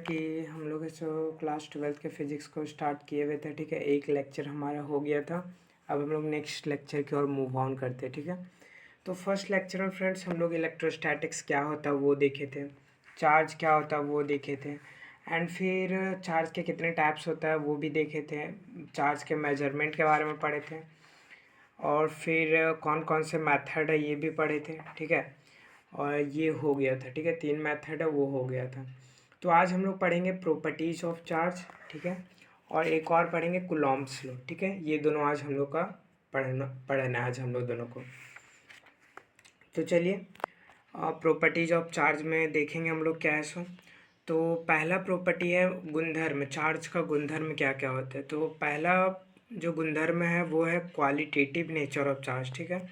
कि हम लोग इस क्लास 12th के फिज़िक्स को स्टार्ट किए हुए थे। ठीक है, एक लेक्चर हमारा हो गया था। अब हम लोग नेक्स्ट लेक्चर की ओर मूव ऑन करते हैं। ठीक है, तो फर्स्ट लेक्चर में फ्रेंड्स हम लोग इलेक्ट्रोस्टैटिक्स क्या होता है वो देखे थे, चार्ज क्या होता है वो देखे थे, एंड फिर चार्ज के कितने टाइप्स होता है वो भी देखे थे, चार्ज के मेजरमेंट के बारे में पढ़े थे, और फिर कौन कौन से मेथड है ये भी पढ़े थे। ठीक है, और ये हो गया था। ठीक है, 3 मेथड है वो हो गया था। तो आज हम लोग पढ़ेंगे प्रॉपर्टीज ऑफ चार्ज। ठीक है, और एक और पढ़ेंगे कूलॉम्ब्स लॉ। ठीक है, ये दोनों आज हम लोग का पढ़ना है आज हम लोग दोनों को। तो चलिए प्रॉपर्टीज ऑफ चार्ज में देखेंगे हम लोग क्या है सो। तो पहला प्रॉपर्टी है गुणधर्म, चार्ज का गुणधर्म क्या क्या होता है। तो पहला जो गुणधर्म है वो है क्वालिटेटिव नेचर ऑफ चार्ज। ठीक है,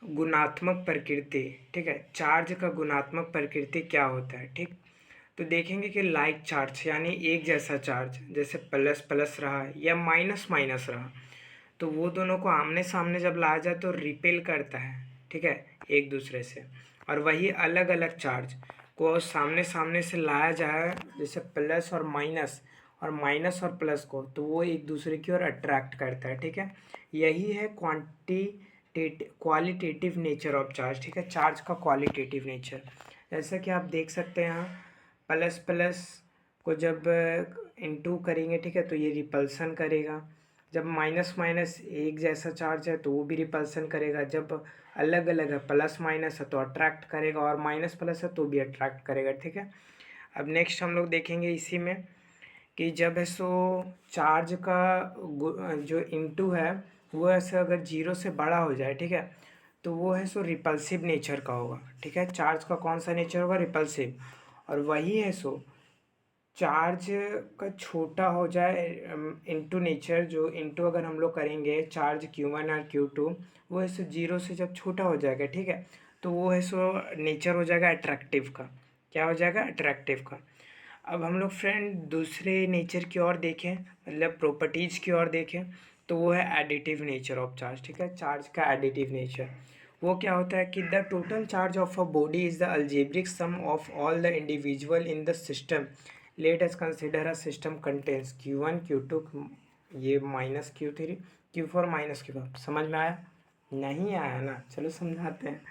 गुणात्मक प्रकृति। ठीक है, चार्ज का गुणात्मक प्रकृति क्या होता है। ठीक, तो देखेंगे कि लाइक चार्ज यानी एक जैसा चार्ज, जैसे प्लस प्लस रहा या माइनस माइनस रहा, तो वो दोनों को आमने सामने जब लाया जाए तो रिपेल करता है। ठीक है, एक दूसरे से। और वही अलग अलग चार्ज को सामने सामने से लाया जाए, जैसे प्लस और माइनस और प्लस को, तो वो एक दूसरे की ओर अट्रैक्ट करता है। ठीक है, यही है क्वालिटेटिव नेचर ऑफ चार्ज। ठीक है, चार्ज का क्वालिटेटिव नेचर, जैसा कि आप देख सकते हैं यहाँ प्लस प्लस को जब इनटू करेंगे, ठीक है, तो ये रिपल्सन करेगा। जब माइनस माइनस एक जैसा चार्ज है तो वो भी रिपल्सन करेगा। जब अलग अलग है, प्लस माइनस है तो अट्रैक्ट करेगा, और माइनस प्लस है तो भी अट्रैक्ट करेगा। ठीक है, अब नेक्स्ट हम लोग देखेंगे इसी में कि जब है सो चार्ज का जो इनटू है वो ऐसे अगर जीरो से बड़ा हो जाए, ठीक है, तो वो है सो रिपल्सिव नेचर का होगा। ठीक है, चार्ज का कौन सा नेचर होगा, रिपल्सिव। और वही है सो चार्ज का छोटा हो जाए इनटू नेचर, जो इनटू अगर हम लोग करेंगे चार्ज Q1 और Q2, वो है सो जीरो से जब छोटा हो जाएगा, ठीक है, तो वो है सो नेचर हो जाएगा अट्रैक्टिव का। क्या हो जाएगा, अट्रैक्टिव का। अब हम लोग फ्रेंड दूसरे नेचर की ओर देखें, मतलब प्रॉपर्टीज़ की ओर देखें, तो वो है एडिटिव नेचर ऑफ चार्ज। ठीक है, चार्ज का एडिटिव नेचर वो क्या होता है कि the total charge of a body is the algebraic sum of all the individual in the system. Let us consider a system contains Q1 Q2, ये minus Q3 Q4 minus Q5। समझ में आया, नहीं आया ना, चलो समझाते हैं।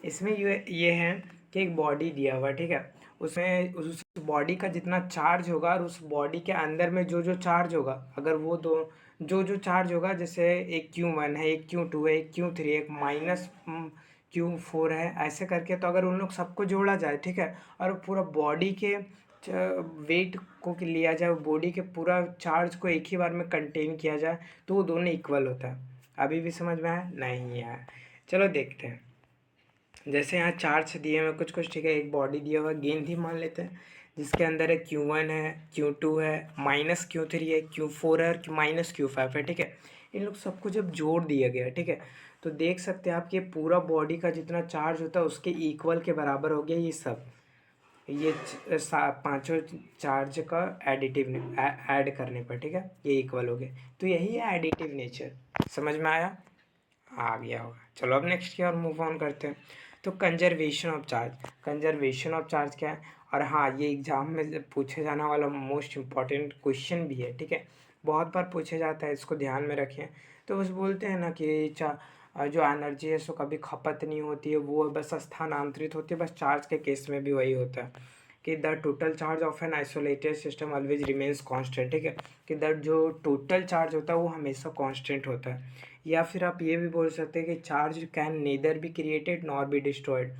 इसमें ये है कि एक बॉडी दिया हुआ, ठीक है, उसमें उस बॉडी का जितना चार्ज होगा और उस बॉडी के अंदर में जो जो चार्ज होगा, अगर वो दो जो जो चार्ज होगा, जैसे एक Q1 है, एक Q2 है, एक Q3, एक माइनस Q4 है, ऐसे करके, तो अगर उन लोग सबको जोड़ा जाए, ठीक है, और पूरा बॉडी के वेट को लिया जाए, बॉडी के पूरा चार्ज को एक ही बार में कंटेन किया जाए, तो वो दोनों इक्वल होता है। अभी भी समझ में आया, नहीं आया, चलो देखते हैं। जैसे यहाँ चार्ज दिए हुए कुछ कुछ, ठीक है, एक बॉडी दिया हुआ गेंद ही मान लेते हैं, जिसके अंदर है Q1 है, Q2 है, माइनस Q3 है, Q4 है और माइनस Q5 है। ठीक है, इन लोग सबको जब जोड़ दिया गया, ठीक है, तो देख सकते हैं आप कि पूरा बॉडी का जितना चार्ज होता है उसके इक्वल के बराबर हो गया ये सब, ये पांचों चार्ज का एडिटिव ऐड करने पर, ठीक है, ये इक्वल हो गए। तो यही है एडिटिव नेचर। समझ में आया, आ गया होगा। चलो अब नेक्स्ट की ओर मूव ऑन करते हैं। तो conservation of charge, conservation of charge क्या है, और हाँ, ये एग्जाम में पूछे जाने वाला मोस्ट इम्पॉर्टेंट क्वेश्चन भी है। ठीक है, बहुत बार पूछे जाता है, इसको ध्यान में रखें। तो बस बोलते हैं ना कि जो एनर्जी है सो कभी खपत नहीं होती है, वो बस स्थानांतरित होती है। बस चार्ज के केस में भी वही होता है कि the total charge of an isolated system always remains constant. ठीक है, कि द जो टोटल चार्ज होता है वो हमेशा कांस्टेंट होता है। या फिर आप ये भी बोल सकते हैं कि charge can neither be created nor be destroyed,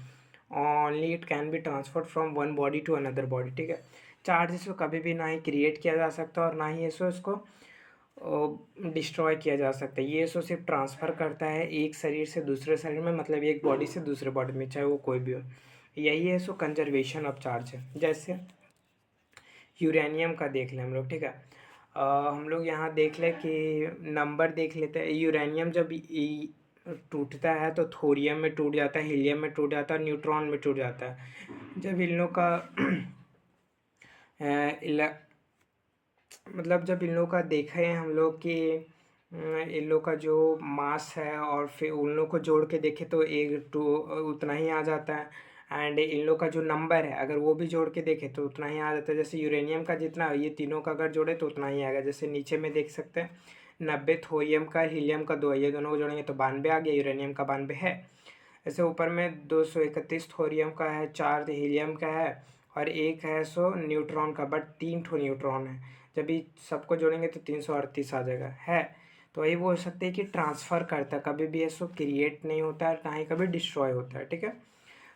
only it can be transferred from one body to another body. ठीक है, चार्ज इसको कभी भी ना ही क्रिएट किया जा सकता और ना ही इसको डिस्ट्रॉय किया जा सकता है। ये इसको सिर्फ ट्रांसफ़र करता है एक शरीर से दूसरे शरीर में, मतलब एक बॉडी से दूसरे बॉडी में, चाहे वो कोई भी हो। यही है सो कंजर्वेशन ऑफ चार्ज है। जैसे यूरेनियम का देख लें हम लोग, ठीक है, हम लोग यहाँ देख लें कि नंबर देख लेते हैं। यूरेनियम जब टूटता है तो थोरियम में टूट जाता है, हीलियम में टूट जाता है, न्यूट्रॉन में टूट जाता है। जब इन लोग का मतलब जब इन लोग का देखा है हम लोग कि इन लोग का जो मास है और फिर उन लोग को जोड़ के देखें तो एक टू उतना ही आ जाता है। एंड इन लोग का जो नंबर है अगर वो भी जोड़ के देखें तो उतना ही आ जाता है। जैसे यूरेनियम का जितना ये तीनों का अगर जोड़े तो उतना ही आएगा। जैसे नीचे में देख सकते हैं 90 थोरियम का, हीलियम का 2 है, ये दोनों को जोड़ेंगे तो 92 आ गया, यूरेनियम का 92 है। ऐसे ऊपर में 231 थोरियम का है, 4 हीलियम का है और 1 है सो न्यूट्रॉन का, बट 3 ठो न्यूट्रॉन है। जब ये सबको जोड़ेंगे तो 338 आ जाएगा है। तो वही बोल सकते हैं कि ट्रांसफ़र करता है, कभी भी ऐसो क्रिएट नहीं होता है, ना ही कभी डिस्ट्रॉय होता है, ठीक है।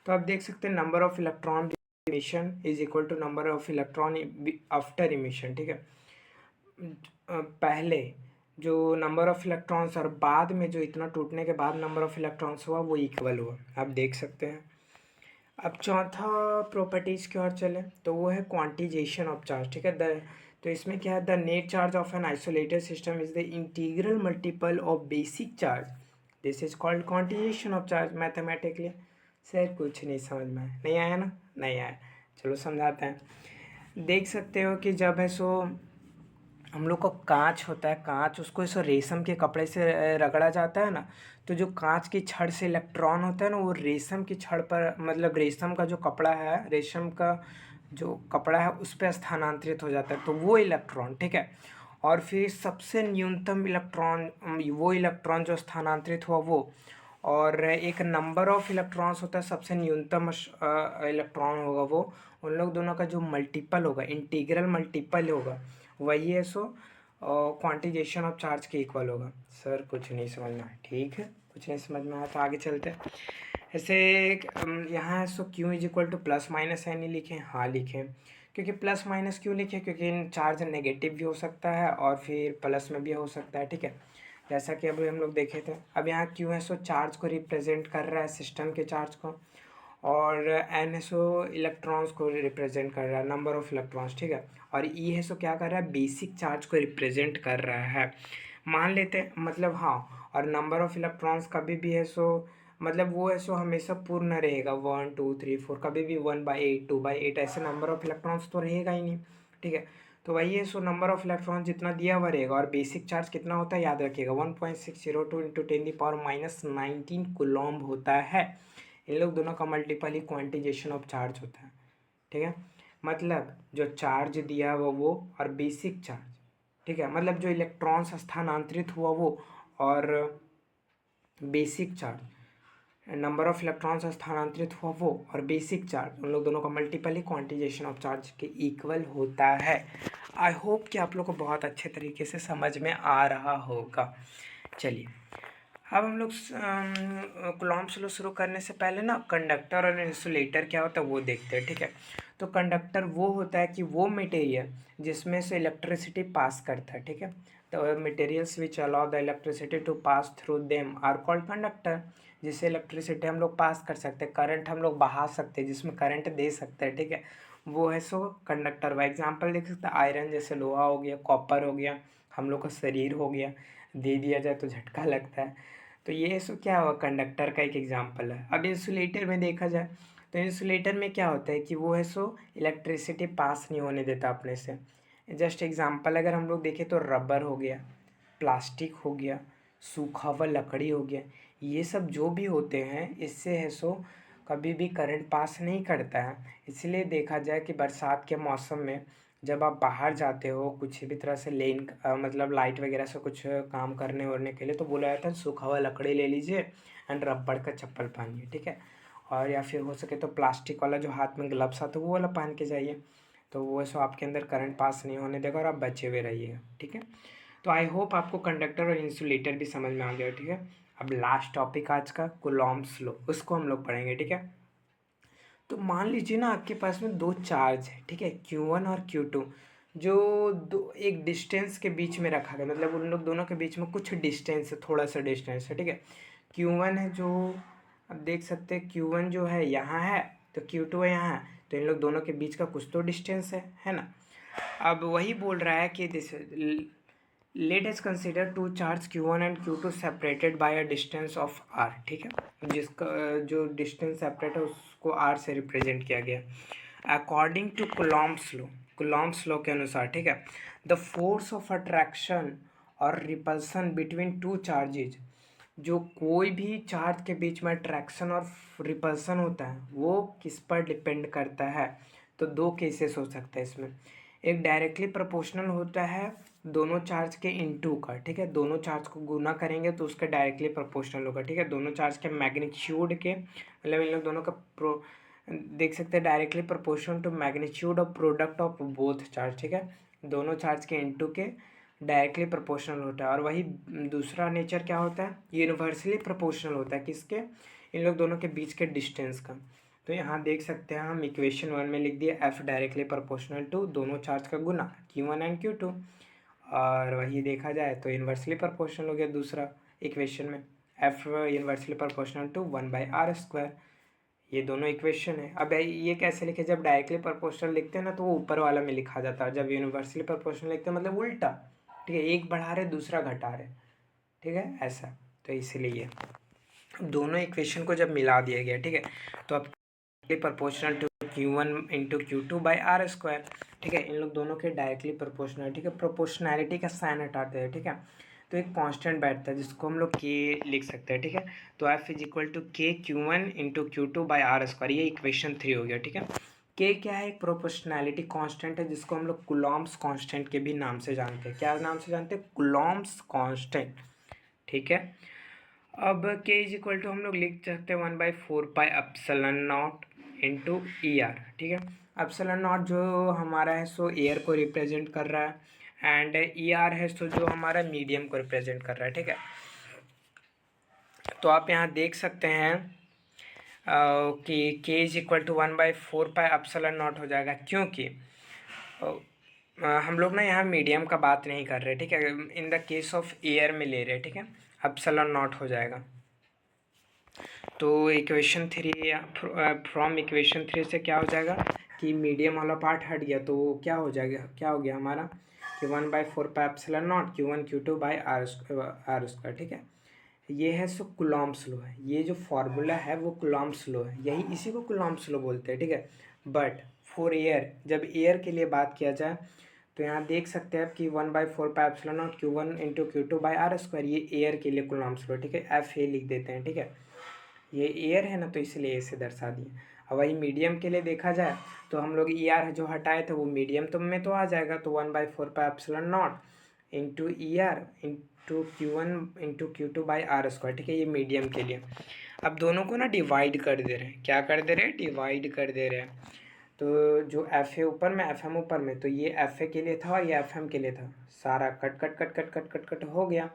तो आप देख सकते हैं number of electron emission is equal to number of electron after emission, ठीक है। पहले जो नंबर ऑफ इलेक्ट्रॉन्स और बाद में जो इतना टूटने के बाद नंबर ऑफ इलेक्ट्रॉन्स हुआ वो इक्वल हुआ, आप देख सकते हैं। अब चौथा प्रॉपर्टीज़ की ओर चले तो वो है क्वांटिजेशन ऑफ चार्ज, ठीक है। तो इसमें क्या है, the net charge of an isolated system is the integral multiple of basic charge, this is called quantisation of charge mathematically. Sir कुछ नहीं समझ में आया, नहीं आया ना, नहीं आया, चलो समझाते हैं। देख सकते हो कि जब है सो हम लोग को कांच होता है, कांच उसको ऐसे रेशम के कपड़े से रगड़ा जाता है ना, तो जो कांच की छड़ से इलेक्ट्रॉन होता है ना वो रेशम की छड़ पर, मतलब रेशम का जो कपड़ा है, रेशम का जो कपड़ा है उस पर स्थानांतरित हो जाता है, तो वो इलेक्ट्रॉन, ठीक है। और फिर सबसे न्यूनतम इलेक्ट्रॉन, वो इलेक्ट्रॉन जो स्थानांतरित हुआ वो, और एक नंबर ऑफ इलेक्ट्रॉन्स होता है, सबसे न्यूनतम इलेक्ट्रॉन होगा वो, उन लोग दोनों का जो मल्टीपल होगा, इंटीग्रल मल्टीपल होगा, वही है सो क्वांटिजेशन ऑफ चार्ज के इक्वल होगा। सर कुछ नहीं समझ में आया, ठीक है, कुछ नहीं समझ में आया तो आगे चलते हैं। ऐसे यहाँ है so Q is equal to plus minus है, नहीं लिखें, हाँ लिखें, क्योंकि प्लस माइनस क्यों लिखे, क्योंकि चार्ज नेगेटिव भी हो सकता है और फिर प्लस में भी हो सकता है, ठीक है। जैसा कि अभी हम लोग देखे थे, अब यहाँ क्यू है सो चार्ज को रिप्रेजेंट कर रहा है, सिस्टम के चार्ज को, और एन है सो इलेक्ट्रॉन्स को रिप्रेजेंट कर रहा है, नंबर ऑफ इलेक्ट्रॉन्स, ठीक है। और ई है सो क्या कर रहा है, बेसिक चार्ज को रिप्रेजेंट कर रहा है, मान लेते हैं, मतलब हाँ। और नंबर ऑफ इलेक्ट्रॉन्स कभी भी है सो, मतलब वो है सो हमेशा पूर्ण रहेगा, 1 2 3 4, कभी भी 1/8 2/8 ऐसे नंबर ऑफ इलेक्ट्रॉन्स तो रहेगा ही नहीं, ठीक है। तो वही है सो नंबर ऑफ इलेक्ट्रॉन जितना दिया हुआ रहेगा, और बेसिक चार्ज कितना होता है याद रखिएगा, 1.602 इंटू 10⁻⁻19 कूलम्ब होता है। इन लोग दोनों का multiple he quantisation of charge होता है, ठीक है। मतलब जो चार्ज दिया हुआ वो और बेसिक चार्ज, ठीक है, मतलब जो इलेक्ट्रॉन्स स्थानांतरित हुआ वो और basic charge, number of electrons स्थानांतरित हुआ वो और बेसिक चार्ज, उन लोग दोनों का multiple he quantisation of charge के इक्वल होता है। आई होप कि आप लोग को बहुत अच्छे तरीके से समझ में आ रहा होगा। चलिए अब हम लोग कूलॉम्ब्स लॉ शुरू करने से पहले ना कंडक्टर और इंसुलेटर क्या होता है वो देखते हैं, ठीक है। तो कंडक्टर वो होता है कि वो मटेरियल जिसमें से इलेक्ट्रिसिटी पास करता है, ठीक है। तो materials which allow the electricity to pass through them are called conductor, जिससे इलेक्ट्रिसिटी हम लोग पास कर सकते हैं, करंट हम लोग बहा सकते हैं, जिसमें करंट दे सकते हैं, ठीक है, वो है सो कंडक्टर। व एग्जाम्पल देख सकते हैं, आयरन जैसे लोहा हो गया, कॉपर हो गया, हम लोग का शरीर हो गया, दे दिया जाए तो झटका लगता है, तो ये सो क्या हुआ, कंडक्टर का एक एग्जांपल है। अब इंसुलेटर में देखा जाए तो इंसुलेटर में क्या होता है कि वो है सो इलेक्ट्रिसिटी पास नहीं होने देता अपने से। जस्ट एग्जांपल अगर हम लोग देखें तो रबर हो गया, प्लास्टिक हो गया, सूखा हुआ लकड़ी हो गया, ये सब जो भी होते हैं इससे है सो कभी भी करंट पास नहीं करता है। इसलिए देखा जाए कि बरसात के मौसम में जब आप बाहर जाते हो कुछ भी तरह से लेन मतलब लाइट वगैरह से कुछ काम करने वरने के लिए, तो बोला जाता है सूखा हुआ लकड़ी ले लीजिए एंड रबड़ का चप्पल पहनिए, ठीक है। और या फिर हो सके तो प्लास्टिक वाला जो हाथ में ग्लव्स आता है वो वाला पहन के जाइए, तो वो सो आपके अंदर करंट पास नहीं होने देगा और आप बचे हुए रहिएगा, ठीक है। तो आई होप आपको कंडक्टर और इंसुलेटर भी समझ में आ गया, ठीक है। अब लास्ट टॉपिक आज का कूलॉम्ब्स लॉ, उसको हम लोग पढ़ेंगे, ठीक है। तो मान लीजिए ना आपके पास में दो चार्ज है, ठीक है, Q1 और Q2, जो दो एक डिस्टेंस के बीच में रखा गया, मतलब उन लोग दोनों के बीच में कुछ डिस्टेंस है, थोड़ा सा डिस्टेंस है, ठीक है। Q1 है जो, अब देख सकते हैं Q1 जो है यहाँ है, तो Q2 है यहाँ है, तो इन लोग दोनों के बीच का कुछ तो डिस्टेंस है ना। अब वही बोल रहा है कि this let us consider two charge Q1 and Q2 separated by a distance of R, ठीक है, जिसका जो डिस्टेंस सेपरेट है उसको R से रिप्रेजेंट किया गया अकॉर्डिंग टू कूलॉम्ब्स लॉ के अनुसार, ठीक है। द फोर्स ऑफ अट्रैक्शन और रिपल्सन बिटवीन टू चार्जेज जो कोई भी चार्ज के बीच में अट्रैक्शन और रिपल्सन होता है वो किस पर डिपेंड करता है। तो दो केसेस हो सकते हैं इसमें। एक डायरेक्टली प्रोपोर्शनल होता है दोनों चार्ज के इनटू का, ठीक है, दोनों चार्ज को गुना करेंगे तो उसका डायरेक्टली प्रोपोर्शनल होगा, ठीक है, दोनों चार्ज के मैग्नीट्यूड के, मतलब इन लोग दोनों का देख सकते हैं directly proportional to magnitude of product of both charge, ठीक है, दोनों चार्ज के इनटू के डायरेक्टली प्रोपोर्शनल होता है। और वही दूसरा नेचर क्या होता है, यूनिवर्सली प्रोपोर्शनल होता है, किसके, इन लोग दोनों के बीच के डिस्टेंस का। तो यहाँ देख सकते हैं हम इक्वेशन 1 में लिख दिया एफ डायरेक्टली प्रोपोर्शनल टू दोनों चार्ज का गुना Q1 एंड Q2, और वही देखा जाए तो इन्वर्सली प्रोपोर्शनल हो गया दूसरा इक्वेशन में, F inversely proportional to 1/r²। ये दोनों इक्वेशन है। अब ये कैसे लिखे, जब डायरेक्टली प्रोपोर्शनल लिखते हैं ना तो वो ऊपर वाला में लिखा जाता है, जब यूनिवर्सली प्रोपोर्शनल लिखते हैं मतलब उल्टा, ठीक है, एक बढ़ा रहे दूसरा घटा रहे, ठीक है, ऐसा। तो इसीलिए दोनों इक्वेशन को जब मिला दिया गया, ठीक है, तो अब proportional to Q1 into Q2/r², ठीक है, इन लोग दोनों के डायरेक्टली प्रोपोर्शनल, ठीक है, प्रोपोर्शनैलिटी का साइन हटाते हैं, ठीक है, तो एक कांस्टेंट बैठता है जिसको हम लोग के लिख सकते हैं, ठीक है, तो F इज इक्वल टू के Q1 इंटू Q2/r², ये इक्वेशन 3 हो गया, ठीक है। के क्या है, एक प्रोपोर्शनैलिटी कांस्टेंट है जिसको हम लोग कुलॉम्स कांस्टेंट के भी नाम से जानते हैं। क्या नाम से जानते हैं, कुलॉम्स कांस्टेंट, ठीक है। अब के इज इक्वल टू हम लोग लिख सकते हैं 1/4πε0 इंटू ER, ठीक है। ε0 जो हमारा है सो एयर को रिप्रेजेंट कर रहा है, एंड ER है सो जो हमारा मीडियम को रिप्रेजेंट कर रहा है, ठीक है। तो आप यहाँ देख सकते हैं कि के इज इक्वल टू 1/4πε0 हो जाएगा, क्योंकि हम लोग ना यहाँ मीडियम का बात नहीं कर रहे, ठीक है, in the case of air में ले रहे, ठीक है, ε0 हो जाएगा। तो इक्वेशन 3 फ्रॉम इक्वेशन 3 से क्या हो जाएगा कि मीडियम वाला पार्ट हट गया, तो क्या हो जाएगा, क्या हो गया हमारा कि 1/4πε0 Q1 Q2/r², ठीक है। ये है सो कुलॉम्ब्स लॉ है, ये जो फार्मूला है वो कुलॉम्ब्स लॉ है, यही इसी को कुलॉम्ब्स लॉ बोलते हैं, ठीक है। बट फॉर एयर, जब एयर के लिए बात किया जाए तो यहाँ देख सकते हैं कि 1/4πε0 Q1 इंटू Q2/r², ये एयर के लिए कुलॉम्ब्स लॉ, ठीक है, एफ ए लिख देते हैं, ठीक है, ये एयर है ना तो इसलिए ऐसे दर्शा दिए। अब वही मीडियम के लिए देखा जाए तो हम लोग ई आर जो हटाए थे वो मीडियम तो में तो आ जाएगा, तो 1/4πε0 into ER into Q1 into Q2/r², ठीक है, ये मीडियम के लिए। अब दोनों को ना डिवाइड कर दे रहे हैं, क्या कर दे रहे हैं, डिवाइड कर दे रहे हैं। तो जो एफ ए ऊपर में एफ एम ऊपर में, तो ये एफ ए के लिए था और ये एफ एम के लिए था, सारा cut cut cut cut cut cut cut हो गया,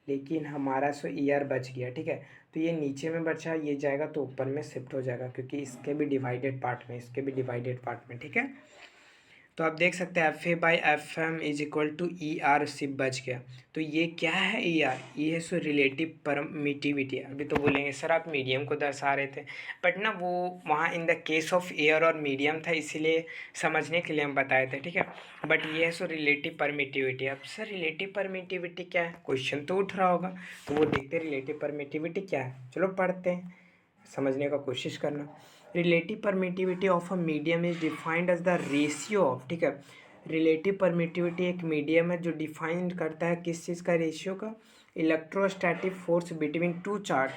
लेकिन हमारा सो ER बच गया, ठीक है। तो ये नीचे में बचा, ये जाएगा तो ऊपर में शिफ्ट हो जाएगा, क्योंकि इसके भी डिवाइडेड पार्ट में, इसके भी डिवाइडेड पार्ट में, ठीक है। तो आप देख सकते हैं FA/FM is equal to ER, सिर्फ बच गया। तो ये क्या है ER, ये है सो रिलेटिव परमिटिविटी। अभी तो बोलेंगे सर आप मीडियम को दर्शा रहे थे, बट ना वो वहाँ in the case of air और मीडियम था, इसीलिए समझने के लिए हम बताए थे, ठीक है। बट ये है सो रिलेटिव परमिटिविटी। अब सर रिलेटिव परमिटिविटी क्या है, क्वेश्चन तो उठ रहा होगा, तो वो देखते हैं रिलेटिव परमिटिविटी क्या है, चलो पढ़ते हैं, समझने का कोशिश करना। Relative permittivity of a medium is defined as the ratio of, ठीक है, रिलेटिव परमिटिविटी एक मीडियम है जो डिफाइन करता है किस चीज़ का, रेशियो का, electrostatic force between two charge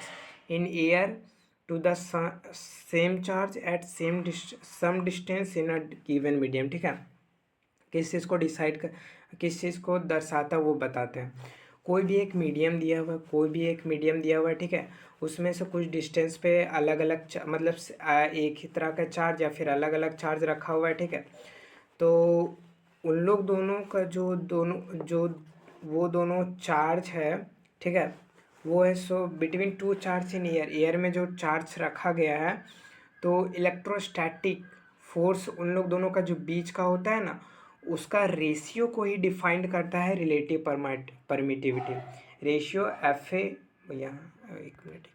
in air to the same charge at some distance in a given medium, ठीक है। किस चीज़ को डिसाइड कर, किस चीज़ को दर्शाता है वो बताते हैं। कोई भी एक मीडियम दिया हुआ है, कोई भी एक मीडियम दिया हुआ है, ठीक है, उसमें से कुछ डिस्टेंस पे अलग अलग मतलब एक ही तरह का चार्ज या फिर अलग अलग चार्ज रखा हुआ है, ठीक है। तो उन लोग दोनों का जो वो दोनों चार्ज है, ठीक है, वो है so between two charge in air, air में जो चार्ज रखा गया है, तो इलेक्ट्रोस्टैटिक फोर्स उन लोग दोनों का जो बीच का होता है ना, उसका रेशियो को ही डिफाइंड करता है relative permittivity. Ratio F A, यहाँ एक मिनट,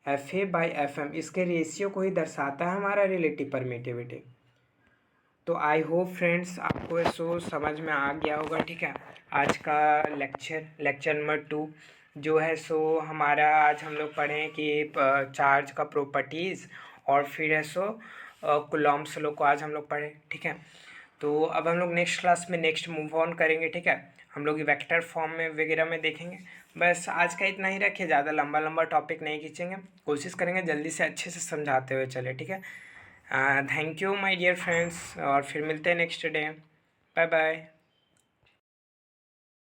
FA/FM, इसके रेशियो को ही दर्शाता है हमारा रिलेटिव परमिटिविटी। तो आई होप फ्रेंड्स आपको इसको समझ में आ गया होगा, ठीक है। आज का लेक्चर नंबर 2 जो है सो हमारा, आज हम लोग पढ़ें कि चार्ज का प्रॉपर्टीज़, और फिर है सो कुलॉम्ब्स लॉ को आज हम लोग पढ़े, ठीक है। तो अब हम लोग नेक्स्ट क्लास में नेक्स्ट मूव ऑन करेंगे, ठीक है। हम लोग वेक्टर फॉर्म में वगैरह में देखेंगे। बस आज का इतना ही रखिए, ज़्यादा लंबा लंबा टॉपिक नहीं खींचेंगे, कोशिश करेंगे जल्दी से अच्छे से समझाते हुए चले, ठीक है। Thank you my dear friends, और फिर मिलते हैं नेक्स्ट डे। Bye bye.